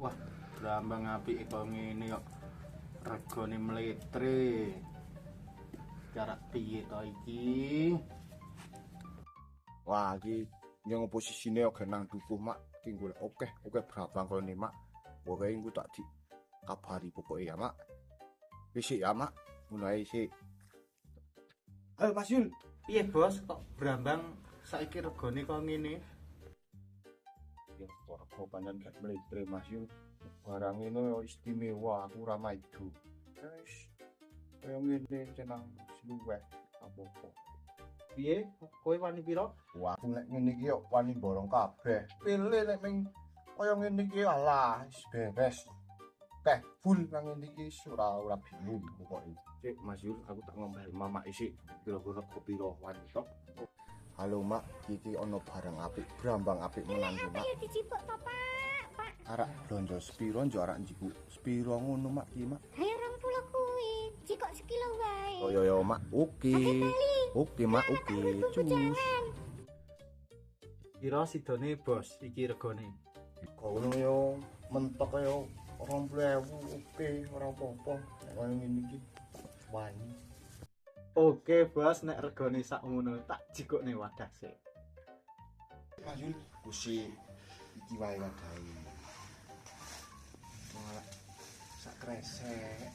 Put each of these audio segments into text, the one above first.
Wah, brambang apik kok ngene kok. Regane mletre. Jarak piye to iki? Wah, iki yang posisine oke nang dukuh mak, iki golek oke brabang kono mak. Pokoke engko tak di kabari pokoke ya mak. Wis ya mak, mulai sik. Halo Mas Yul, piye bos kok brambang saiki regane kok ngene? Ya rego pancen gak mletre Mas Yul. Barang ini istimewa, aku ora maido. Wis kaya ngene cenang luweh apa-apa. Piye? Kowe wani pira? Wah, aku nek ngene iki yo wani borong kabeh. Pilih nek ming kaya ngene iki alah wis beres. Teh full nang ngene iki ora bingung pokoke. Cek Mas Yul, aku tak ngomel mama isik kira-kira kopi ro wani tok. Halo Mak, iki ana barang apik, brambang apik menan iki Mak. Ya dicipuk to, Pak. Arak blonjo sepiro njo arak njikuk. Sepiro ngono Mak iki Mak? Hayo 20 kuwi, jikok sekilo wae. Oh yo Mak, oke. Oke Mak, oke. Cus. Pira sidone bos iki regane? Kono yo mentok yo 20.000 oke ora apa-apa. Nek kaya ngene iki wani. Oke bos, nek regane sakmono tak jikukne wadah sik. Mas Yul, kusi iki wae wadahi. Malah sak kresek.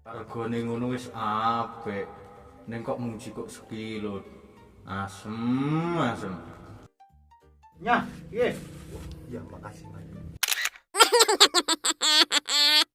Regane ngono wis apik. Ning kok mung jikuk sekilo. Asem. Nyah, piye? Ya makasih Mas.